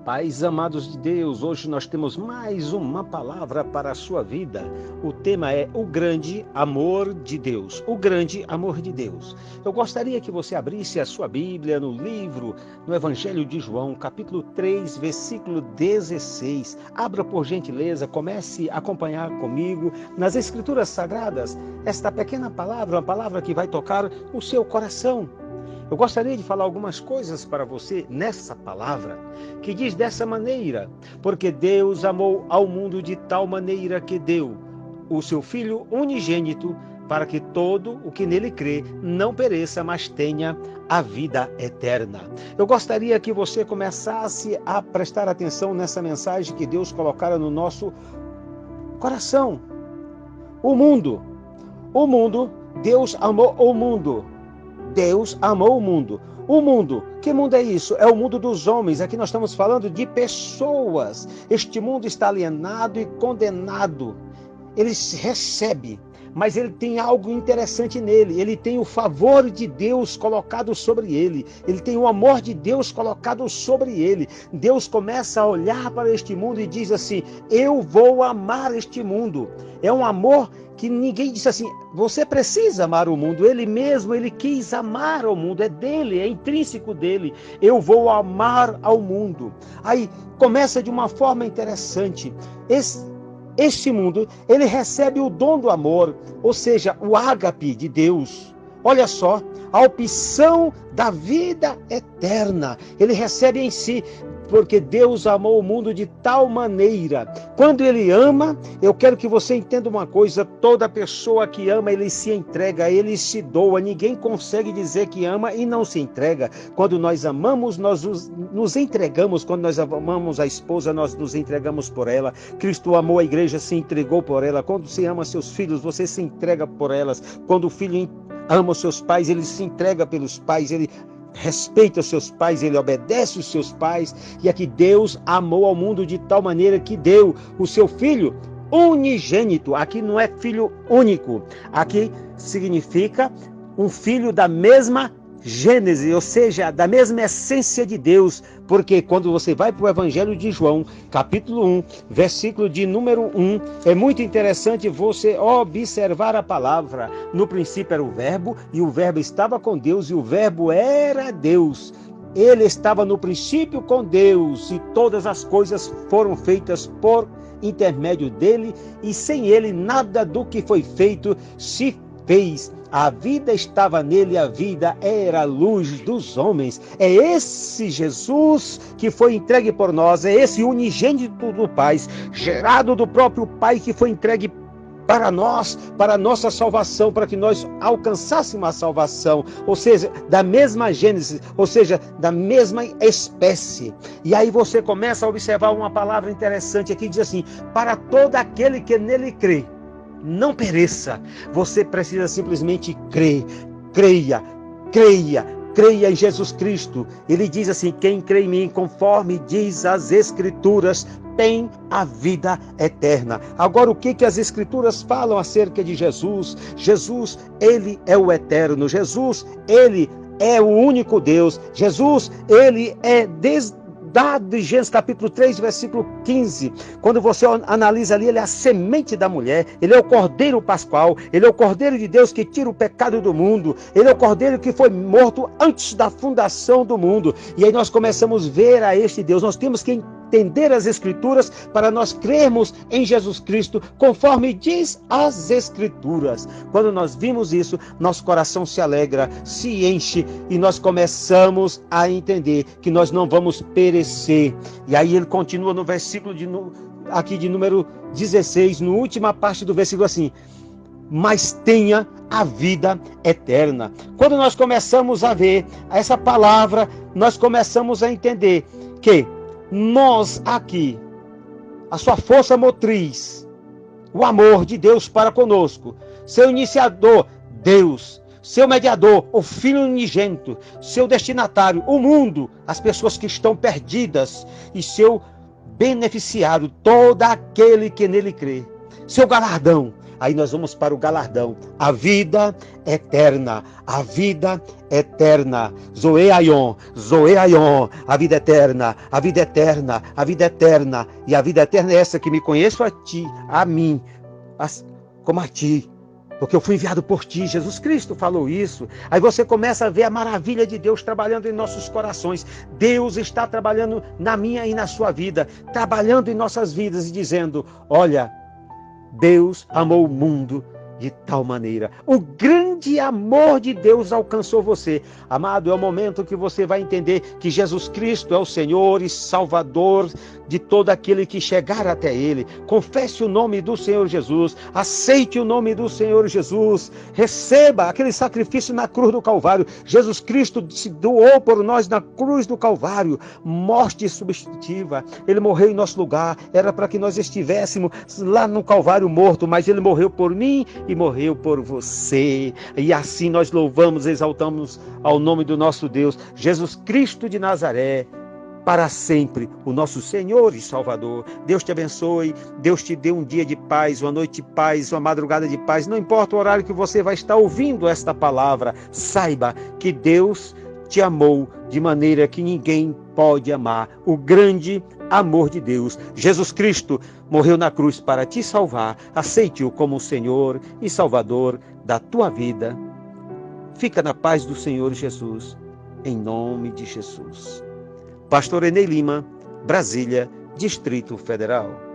Pais amados de Deus, hoje nós temos mais uma palavra para a sua vida. O tema é o grande amor de Deus. O grande amor de Deus. Eu gostaria que você abrisse a sua Bíblia no Evangelho de João, capítulo 3, versículo 16. Abra por gentileza, comece a acompanhar comigo nas Escrituras Sagradas esta pequena palavra, uma palavra que vai tocar o seu coração. Eu gostaria de falar algumas coisas para você nessa palavra, que diz dessa maneira: porque Deus amou ao mundo de tal maneira que deu o seu Filho unigênito, para que todo o que nele crê não pereça, mas tenha a vida eterna. Eu gostaria que você começasse a prestar atenção nessa mensagem que Deus colocara no nosso coração. O mundo, Deus amou o mundo. Deus amou o mundo. O mundo, que mundo é isso? É o mundo dos homens. Aqui nós estamos falando de pessoas. Este mundo está alienado e condenado. Ele recebe, mas ele tem algo interessante nele. Ele tem o favor de Deus colocado sobre ele. Ele tem o amor de Deus colocado sobre ele. Deus começa a olhar para este mundo e diz assim: eu vou amar este mundo. É um amor que ninguém disse assim: você precisa amar o mundo. Ele mesmo, ele quis amar o mundo. É dele, é intrínseco dele. Eu vou amar ao mundo. Aí começa de uma forma interessante. Este mundo, ele recebe o dom do amor, ou seja, o ágape de Deus. Olha só, a opção da vida eterna. Ele recebe em si, porque Deus amou o mundo de tal maneira. Quando ele ama, eu quero que você entenda uma coisa: toda pessoa que ama, ele se entrega, ele se doa. Ninguém consegue dizer que ama e não se entrega. Quando nós amamos, nós nos entregamos. Quando nós amamos a esposa, nós nos entregamos por ela. Cristo amou a igreja, se entregou por ela. Quando você ama seus filhos, você se entrega por elas. Quando o filho ama os seus pais, ele se entrega pelos pais, ele respeita os seus pais, ele obedece os seus pais. E aqui Deus amou ao mundo de tal maneira que deu o seu Filho unigênito. Aqui não é filho único, aqui significa um filho da mesma gênese, ou seja, da mesma essência de Deus. Porque quando você vai para o Evangelho de João, capítulo 1, versículo de número 1, é muito interessante você observar a palavra. No princípio era o Verbo, e o Verbo estava com Deus, e o Verbo era Deus. Ele estava no princípio com Deus, e todas as coisas foram feitas por intermédio dele, e sem ele nada do que foi feito se fez. A vida estava nele, a vida era a luz dos homens. É esse Jesus que foi entregue por nós, é esse unigênito do Pai, gerado do próprio Pai, que foi entregue para nós, para a nossa salvação, para que nós alcançássemos a salvação, ou seja, da mesma gênese, ou seja, da mesma espécie. E aí você começa a observar uma palavra interessante aqui, diz assim: para todo aquele que nele crê, não pereça. Você precisa simplesmente crer. Creia em Jesus Cristo. Ele diz assim: quem crê em mim, conforme diz as Escrituras, tem a vida eterna. Agora, o que as Escrituras falam acerca de Jesus? Jesus, ele é o eterno. Jesus, ele é o único Deus. Jesus, ele é dado de Gênesis capítulo 3, versículo 15, quando você analisa ali, ele é a semente da mulher, ele é o Cordeiro Pascual, ele é o Cordeiro de Deus que tira o pecado do mundo, ele é o Cordeiro que foi morto antes da fundação do mundo. E aí nós começamos a ver a este Deus. Nós temos que entender as Escrituras para nós crermos em Jesus Cristo, conforme diz as Escrituras. Quando nós vimos isso, nosso coração se alegra, se enche, e nós começamos a entender que nós não vamos perecer. E aí ele continua no versículo aqui de número 16, na última parte do versículo, assim: mas tenha a vida eterna. Quando nós começamos a ver essa palavra, nós começamos a entender que nós aqui, a sua força motriz, o amor de Deus para conosco, seu iniciador, Deus, seu mediador, o Filho unigênito, seu destinatário, o mundo, as pessoas que estão perdidas, e seu beneficiário, todo aquele que nele crê, seu galardão, Aí nós vamos para o galardão. A vida eterna. A vida eterna. Zoe Aion. Zoe Aion. A vida eterna. A vida eterna. A vida eterna. E a vida eterna é essa, que me conheço a ti, a mim, como a ti. Porque eu fui enviado por ti. Jesus Cristo falou isso. Aí você começa a ver a maravilha de Deus trabalhando em nossos corações. Deus está trabalhando na minha e na sua vida. Trabalhando em nossas vidas e dizendo: olha, Deus amou o mundo de tal maneira. O grande amor de Deus alcançou você. Amado, é o momento que você vai entender que Jesus Cristo é o Senhor e Salvador de todo aquele que chegar até Ele. Confesse o nome do Senhor Jesus. Aceite o nome do Senhor Jesus. Receba aquele sacrifício na cruz do Calvário. Jesus Cristo se doou por nós na cruz do Calvário. Morte substitutiva. Ele morreu em nosso lugar. Era para que nós estivéssemos lá no Calvário morto, mas Ele morreu por mim e morreu por você. E assim nós louvamos, exaltamos ao nome do nosso Deus, Jesus Cristo de Nazaré, para sempre, o nosso Senhor e Salvador. Deus te abençoe, Deus te dê um dia de paz, uma noite de paz, uma madrugada de paz. Não importa o horário que você vai estar ouvindo esta palavra, saiba que Deus te amou de maneira que ninguém pode amar. O grande amor de Deus. Jesus Cristo morreu na cruz para te salvar. Aceite-o como o Senhor e Salvador da tua vida. Fica na paz do Senhor Jesus, em nome de Jesus. Pastor Enei Lima, Brasília, Distrito Federal.